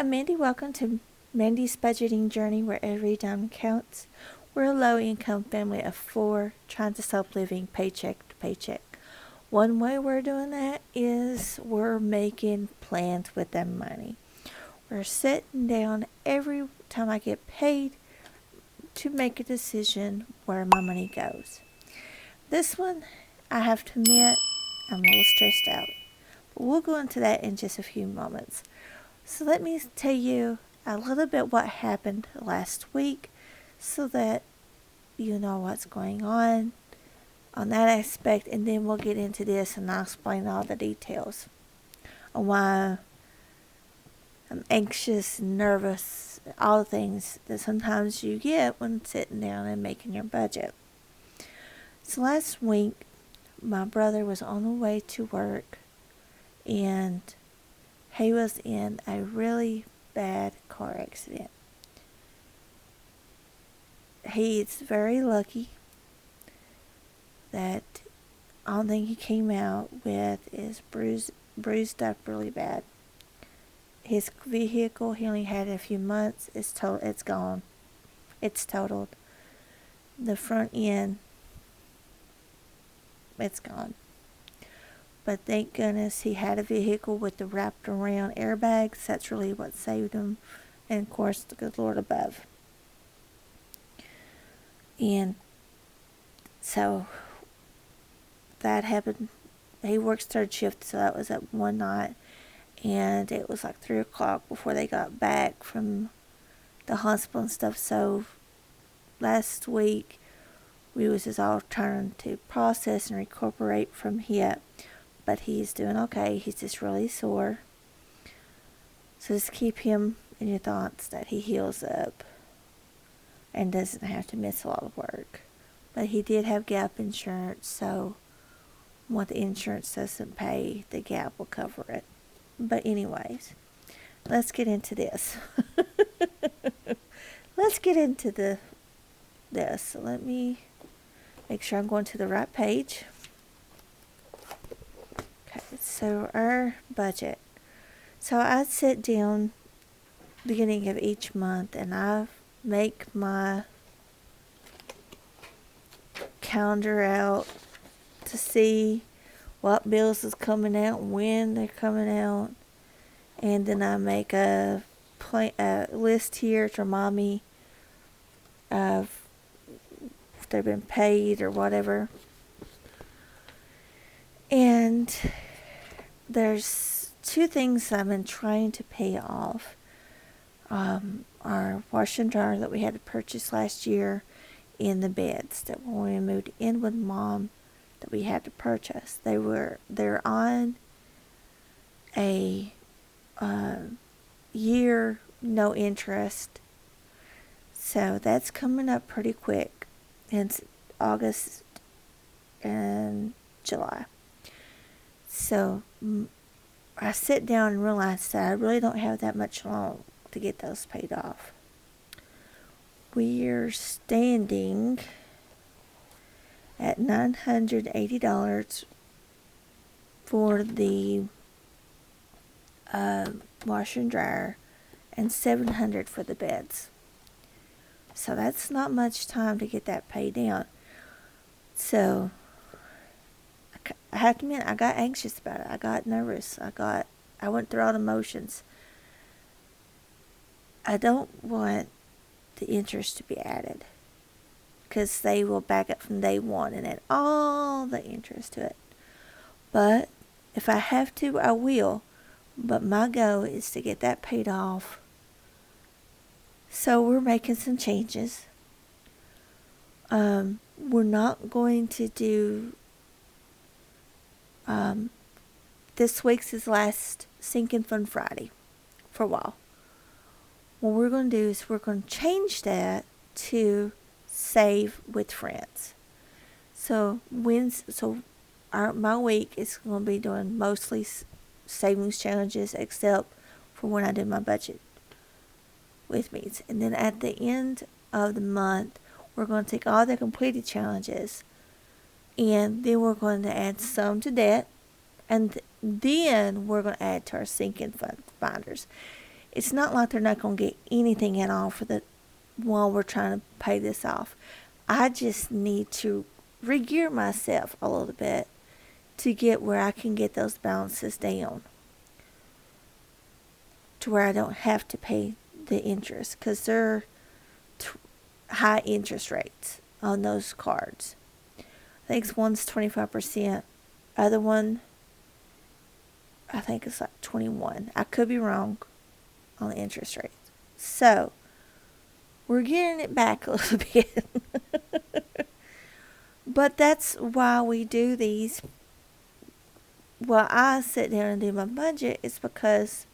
I'm Mandy. Welcome to Mandy's Budgeting Journey, where every dime counts. We're a low-income family of 4 trying to stop living paycheck to paycheck. One way we're doing that is we're making plans with that money. We're sitting down every time I get paid to make a decision where my money goes. This one, I have to admit, I'm a little stressed out. But we'll go into that in just a few moments. So let me tell you a little bit what happened last week so that you know what's going on that aspect, and then we'll get into this and I'll explain all the details on why I'm anxious and nervous, all the things that sometimes you get when sitting down and making your budget. So last week, my brother was on the way to work and he was in a really bad car accident. He's very lucky that the only thing he came out with is bruised up really bad. His vehicle, he only had it a few months. It's gone. It's totaled. The front end, it's gone. But thank goodness he had a vehicle with the wrapped around airbags. That's really what saved him. And of course, the good Lord above. And so that happened. He works third shift, so that was at one night. And it was like 3 o'clock before they got back from the hospital and stuff. So last week, we was just all trying to process and recuperate from it. But he's doing okay. He's just really sore. So just keep him in your thoughts that he heals up and doesn't have to miss a lot of work. But he did have gap insurance, so what the insurance doesn't pay, the gap will cover it. But anyways, let's get into this. Let's get into this. So let me make sure I'm going to the right page. So our budget. So I sit down beginning of each month and I make my calendar out to see what bills is coming out, when they're coming out, and then I make a list here to remind me of if they've been paid or whatever. And there's 2 things I've been trying to pay off. Our washer and dryer that we had to purchase last year, and the beds that when we moved in with Mom that we had to purchase. They're on a year no interest. So that's coming up pretty quick. It's August and July. So I sit down and realize that I really don't have that much long to get those paid off. We're standing at $980 for the washer and dryer and $700 for the beds. So that's not much time to get that paid down. So I have to admit, I got anxious about it. I got nervous. I went through all the motions. I don't want the interest to be added, because they will back up from day one and add all the interest to it. But if I have to, I will. But my goal is to get that paid off. So we're making some changes. We're not going to do this week's is last Sinking Fun Friday for a while. What we're going to do is we're going to change that to Save with Friends. So my week is going to be doing mostly savings challenges, except for when I do my budget with me. And then at the end of the month, we're going to take all the completed challenges, and then we're going to add some to that, and then we're going to add to our sinking fund binders. it's not like they're not going to get anything at all for the while we're trying to pay this off. I just need to re-gear myself a little bit to get where I can get those balances down to where I don't have to pay the interest, because they're high interest rates on those cards. I think one's 25%. Other one, I think it's like 21. I could be wrong on the interest rates. So, we're getting it back a little bit. But that's why we do these. While I sit down and do my budget, it's because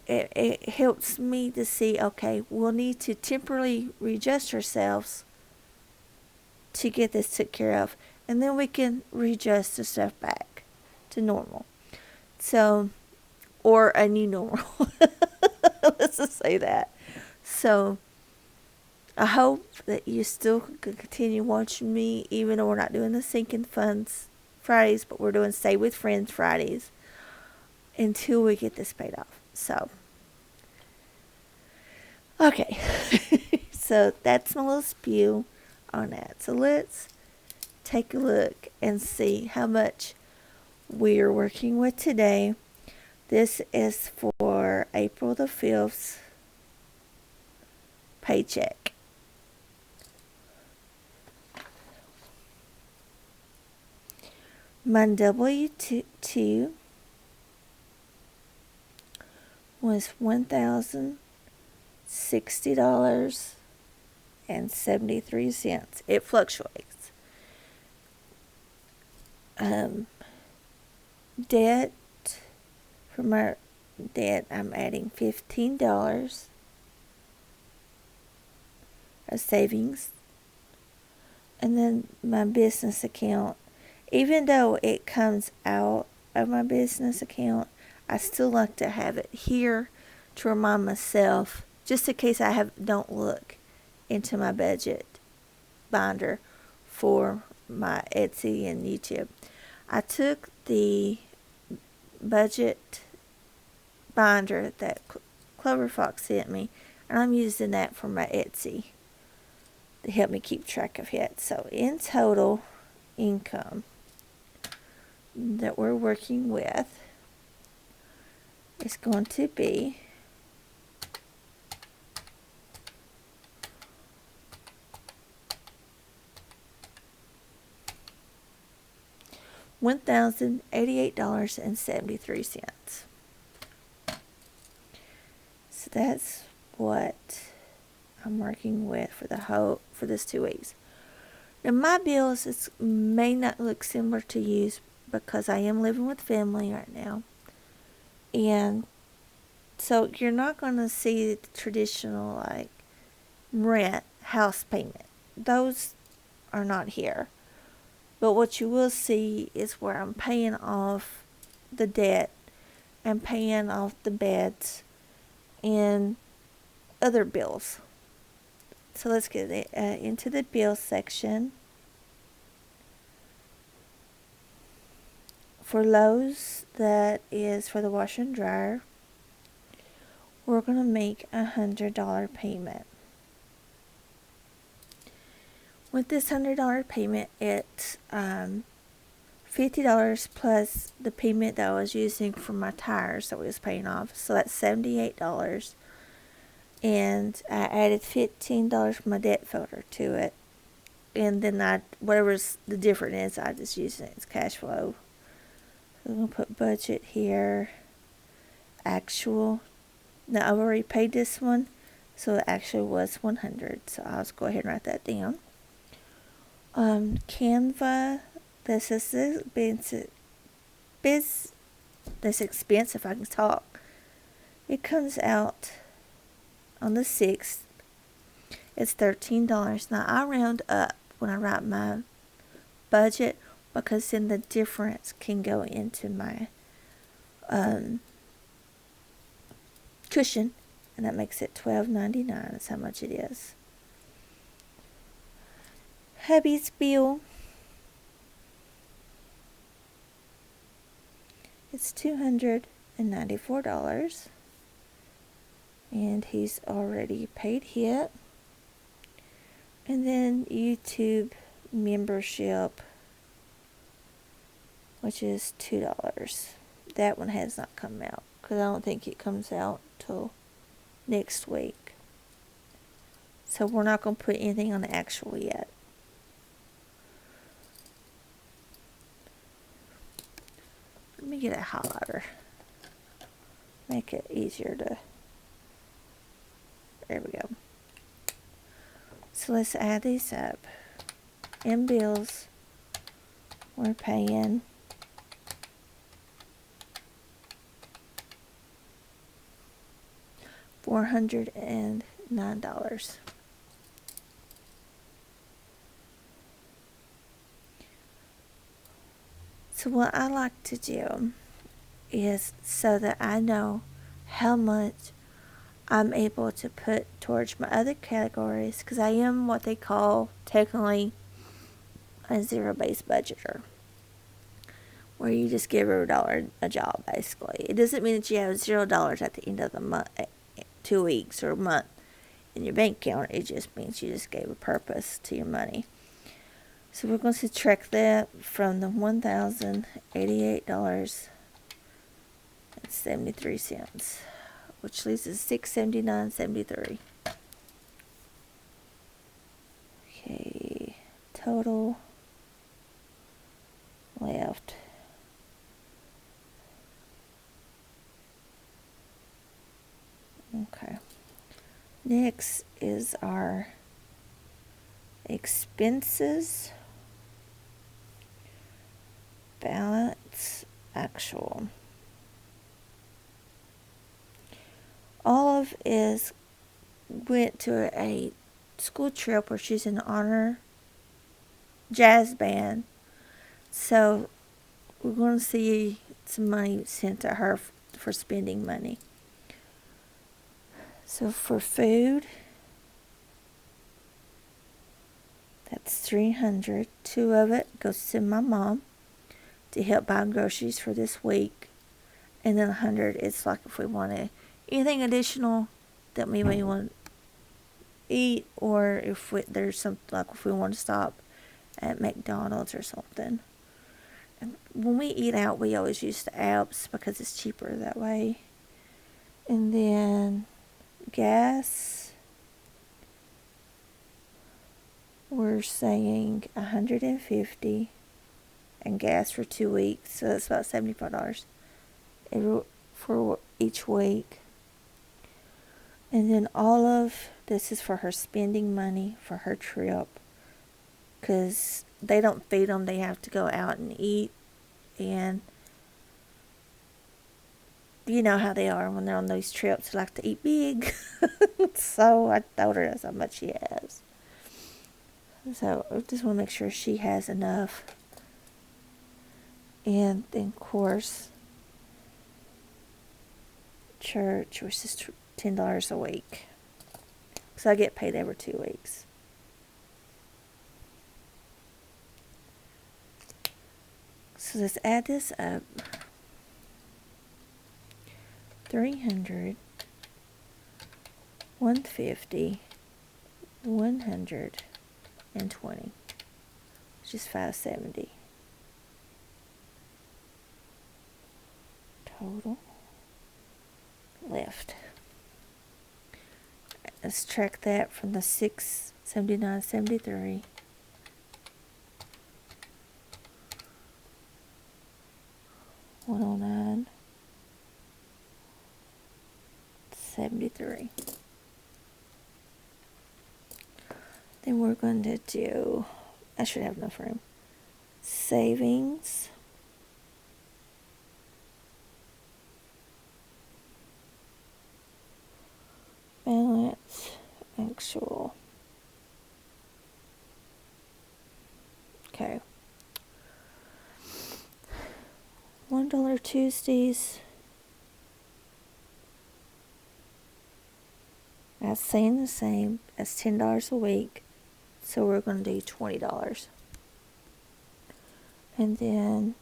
it helps me to see, okay, we'll need to temporarily readjust ourselves to get this took care of. And then we can readjust the stuff back to normal. So, or a new normal. Let's just say that. So, I hope that you still can continue watching me, even though we're not doing the Sinking Funds Fridays, but we're doing Stay with Friends Fridays until we get this paid off. So, okay. So, that's my little spew on that. So, let's take a look and see how much we're working with today. This is for April the 5th paycheck. My W-2 was $1,060.73. It fluctuates. Debt, for my debt, I'm adding $15 of savings. And then my business account, even though it comes out of my business account, I still like to have it here to remind myself, just in case I don't look into my budget binder for my Etsy and YouTube. I took the budget binder that Clover Fox sent me, and I'm using that for my Etsy to help me keep track of it. So in total income that we're working with is going to be $1,088.73. So that's what I'm working with for this 2 weeks. Now my bills may not look similar to you because I am living with family right now. And so you're not going to see the traditional like rent, house payment. Those are not here. But what you will see is where I'm paying off the debt and paying off the beds and other bills. So let's get into the bills section. For Lowe's, that is for the washer and dryer, we're going to make $100 payment. With this $100 payment, it's $50 plus the payment that I was using for my tires that we was paying off. So that's $78. And I added $15 for my debt folder to it. And then whatever's the difference is, I just use it as cash flow. So I'm going to put budget here. Actual. Now I've already paid this one. So it actually was $100. So I'll just go ahead and write that down. Canva. This is this expense, if I can talk. It comes out on the 6th. It's $13. Now I round up when I write my budget, because then the difference can go into my cushion, and that makes it $12.99. That's how much it is. Hubby's bill. It's $207. $194. And he's already paid it. And then YouTube membership, which is $2. That one has not come out because I don't think it comes out till next week. So we're not going to put anything on the actual yet. Let me get a highlighter. Make it easier to... There we go. So let's add these up. In bills, we're paying $409. So what I like to do is so that I know how much I'm able to put towards my other categories, because I am what they call technically a zero-based budgeter, where you just give $0 a job basically. It doesn't mean that you have $0 at the end of the month, 2 weeks or a month in your bank account. It just means you just gave a purpose to your money. So we're going to subtract that from the $1,088.73, which leaves us $679.73. Okay, total left. Okay. Next is our expenses. Balance actual. Olive went to a school trip where she's in the honor jazz band. So we're going to see some money sent to her for spending money. So for food, that's $300. $2 of it goes to my mom to help buy groceries for this week. And then $100 is like if we want anything additional that we may want to eat, or if there's something like if we want to stop at McDonald's or something. And when we eat out, we always use the apps because it's cheaper that way. And then gas, we're saying $150, and gas for 2 weeks, so that's about $75 for each week. And then Olive, this is for her spending money for her trip, because they don't feed them, they have to go out and eat, and you know how they are when they're on those trips, they like to eat big. So I told her that's how much she has. So I just want to make sure she has enough. And then, of course, church, which is $10 a week. So I get paid every 2 weeks. So let's add this up. 300, 150, 120, which is $570. Total left. Let's track that from the $679.73. $109.73. Then we're going to do, I should have enough room, savings. Balance actual. Okay. $1 Tuesdays. That's staying the same. That's $10 a week. So we're going to do $20. And then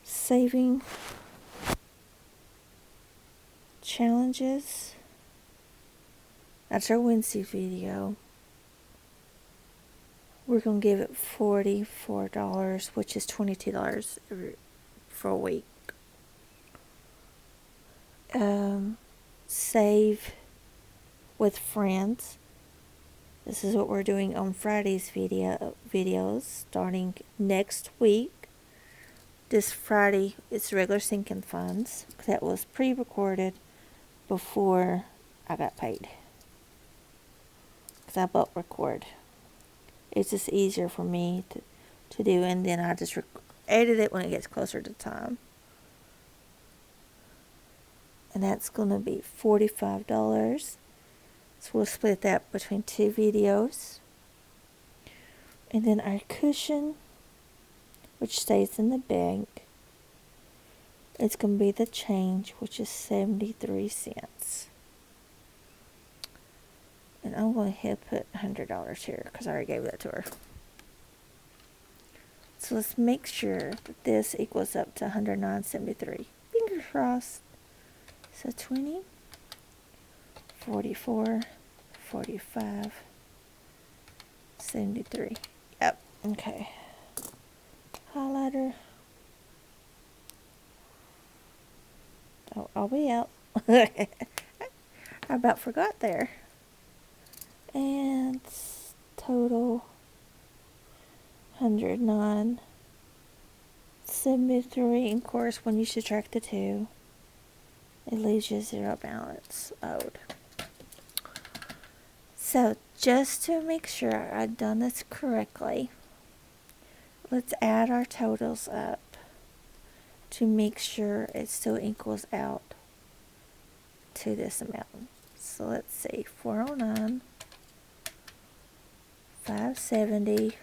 saving challenges. That's our Wednesday video. We're going to give it $44, which is $22 for a week. Save with friends. This is what we're doing on Friday's videos starting next week. This Friday, it's regular sinking funds. That was pre-recorded before I got paid. Because I both record. It's just easier for me to do, and then I just edit it when it gets closer to time. And that's going to be $45. So we'll split that between 2 videos. And then our cushion, which stays in the bank, it's going to be the change, which is 73 cents. And I'm going to put $100 here because I already gave that to her. So let's make sure that this equals up to $109.73. Fingers crossed. So 20, 44, 45, 73. Yep, okay. Highlighter. Oh, I'll be out. I about forgot there. And total 109.73. And of course, when you subtract the 2, it leaves you 0 balance owed. So just to make sure I've done this correctly, let's add our totals up to make sure it still equals out to this amount. So let's see, 409, 570,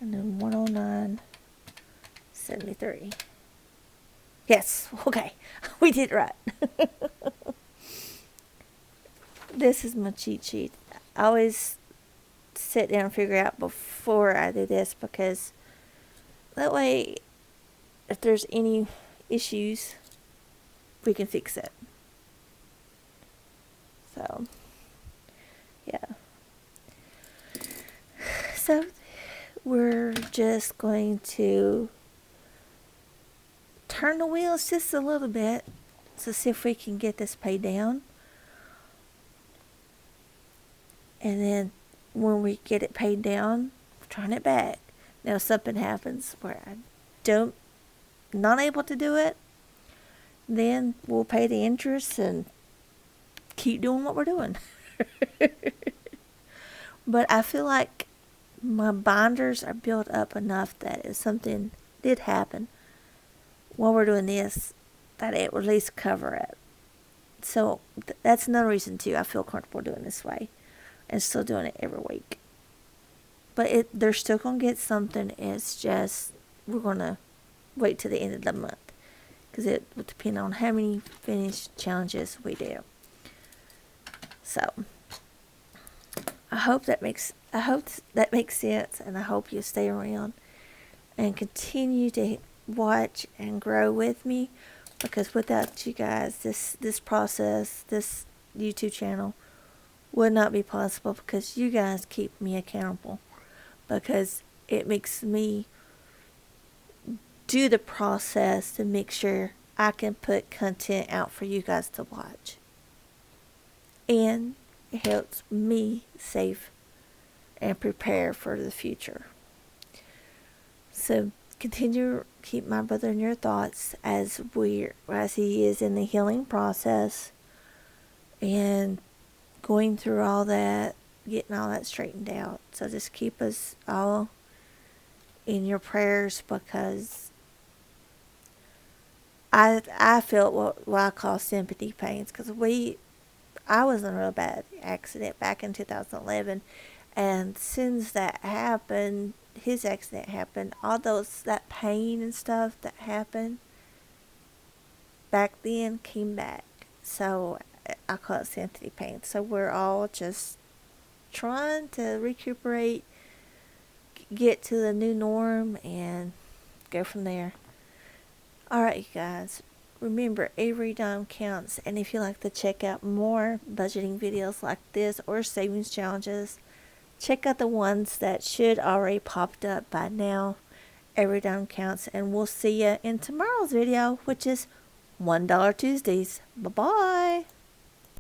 and then 109.73. Yes, okay, we did it right. This is my cheat sheet. I always sit down and figure out before I do this, because that way, if there's any issues, we can fix it. So, yeah. So, we're just going to turn the wheels just a little bit to see if we can get this paid down. And then when we get it paid down, turn it back. Now, if something happens where I not able to do it, then we'll pay the interest and keep doing what we're doing. But I feel like my binders are built up enough that if something did happen while we're doing this, that it would at least cover it. So that's another reason too I feel comfortable doing this way and still doing it every week. But they're still going to get something. It's just we're going to wait till the end of the month, because it will depend on how many finished challenges we do. So I hope that makes sense, and I hope you stay around and continue to watch and grow with me, because without you guys, this process, this YouTube channel would not be possible, because you guys keep me accountable, because it makes me do the process to make sure I can put content out for you guys to watch. And it helps me save and prepare for the future. So continue, keep my brother in your thoughts as he is in the healing process and going through all that, getting all that straightened out. So just keep us all in your prayers, because I felt what I call sympathy pains, because I was in a real bad accident back in 2011, and since that happened, his accident happened, all that pain and stuff that happened back then came back. So I call it sympathy pain. So we're all just trying to recuperate, get to the new norm, and go from there. Alright, you guys. Remember, every dime counts, and if you'd like to check out more budgeting videos like this or savings challenges, check out the ones that should already popped up by now. Every dime counts, and we'll see you in tomorrow's video, which is $1 Tuesdays. Bye-bye.